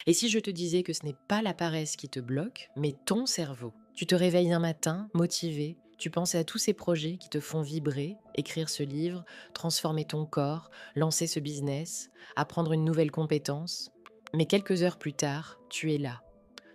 Et si je te disais que ce n'est pas la paresse qui te bloque, mais ton cerveau? Tu te réveilles un matin, motivé, tu penses à tous ces projets qui te font vibrer, écrire ce livre, transformer ton corps, lancer ce business, apprendre une nouvelle compétence. Mais quelques heures plus tard, tu es là,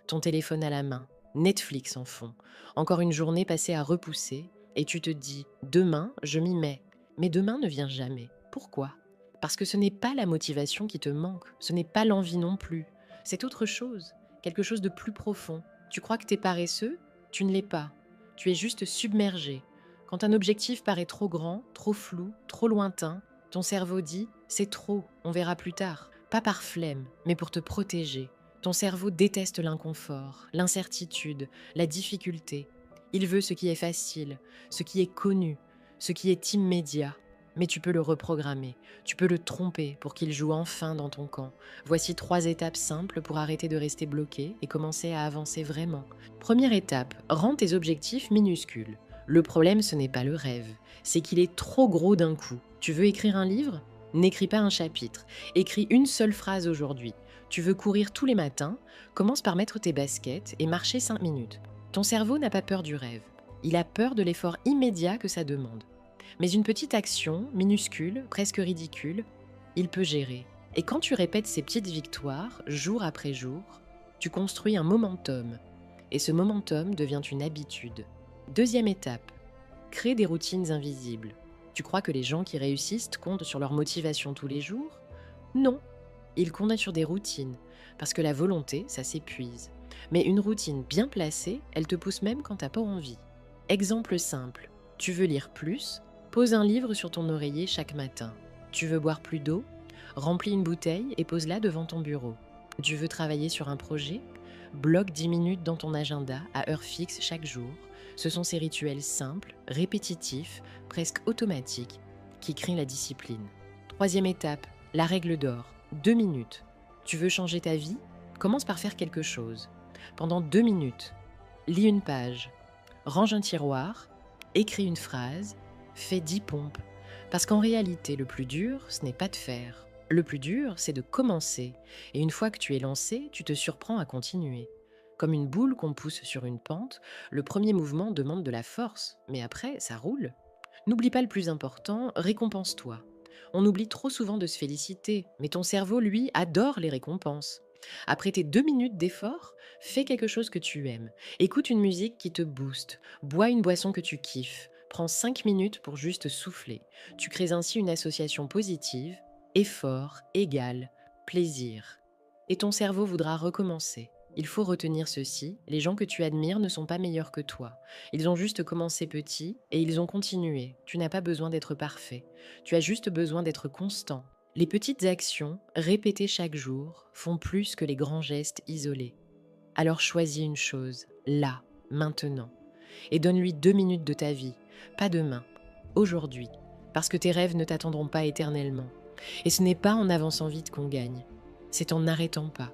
ton téléphone à la main, Netflix en fond, encore une journée passée à repousser, et tu te dis, demain, je m'y mets. Mais demain ne vient jamais. Pourquoi? Parce que ce n'est pas la motivation qui te manque, ce n'est pas l'envie non plus. C'est autre chose, quelque chose de plus profond. Tu crois que tu es paresseux? Tu ne l'es pas. Tu es juste submergé. Quand un objectif paraît trop grand, trop flou, trop lointain, ton cerveau dit, c'est trop, on verra plus tard. Pas par flemme, mais pour te protéger. Ton cerveau déteste l'inconfort, l'incertitude, la difficulté. Il veut ce qui est facile, ce qui est connu, ce qui est immédiat. Mais tu peux le reprogrammer, tu peux le tromper pour qu'il joue enfin dans ton camp. Voici 3 étapes simples pour arrêter de rester bloqué et commencer à avancer vraiment. Première étape, rends tes objectifs minuscules. Le problème, ce n'est pas le rêve, c'est qu'il est trop gros d'un coup. Tu veux écrire un livre? N'écris pas un chapitre, écris une seule phrase aujourd'hui. Tu veux courir tous les matins? Commence par mettre tes baskets et marcher 5 minutes. Ton cerveau n'a pas peur du rêve, il a peur de l'effort immédiat que ça demande. Mais une petite action, minuscule, presque ridicule, il peut gérer. Et quand tu répètes ces petites victoires, jour après jour, tu construis un momentum. Et ce momentum devient une habitude. Deuxième étape, crée des routines invisibles. Tu crois que les gens qui réussissent comptent sur leur motivation tous les jours? Non, ils comptent sur des routines, parce que la volonté, ça s'épuise. Mais une routine bien placée, elle te pousse même quand t'as pas envie. Exemple simple, tu veux lire plus? Pose un livre sur ton oreiller chaque matin. Tu veux boire plus d'eau? Remplis une bouteille et pose-la devant ton bureau. Tu veux travailler sur un projet? Bloque 10 minutes dans ton agenda à heure fixe chaque jour. Ce sont ces rituels simples, répétitifs, presque automatiques, qui créent la discipline. Troisième étape, la règle d'or. 2 minutes. Tu veux changer ta vie? Commence par faire quelque chose. Pendant 2 minutes, lis une page, range un tiroir, écris une phrase, fais 10 pompes. Parce qu'en réalité, le plus dur, ce n'est pas de faire. Le plus dur, c'est de commencer. Et une fois que tu es lancé, tu te surprends à continuer. Comme une boule qu'on pousse sur une pente, le premier mouvement demande de la force, mais après, ça roule. N'oublie pas le plus important, récompense-toi. On oublie trop souvent de se féliciter, mais ton cerveau, lui, adore les récompenses. Après tes 2 minutes d'effort, fais quelque chose que tu aimes. Écoute une musique qui te booste. Bois une boisson que tu kiffes. Prends 5 minutes pour juste souffler. Tu crées ainsi une association positive. Effort égale plaisir. Et ton cerveau voudra recommencer. Il faut retenir ceci, les gens que tu admires ne sont pas meilleurs que toi. Ils ont juste commencé petit et ils ont continué. Tu n'as pas besoin d'être parfait. Tu as juste besoin d'être constant. Les petites actions, répétées chaque jour, font plus que les grands gestes isolés. Alors choisis une chose, là, maintenant, et donne-lui 2 minutes de ta vie, pas demain, aujourd'hui, parce que tes rêves ne t'attendront pas éternellement. Et ce n'est pas en avançant vite qu'on gagne, c'est en n'arrêtant pas.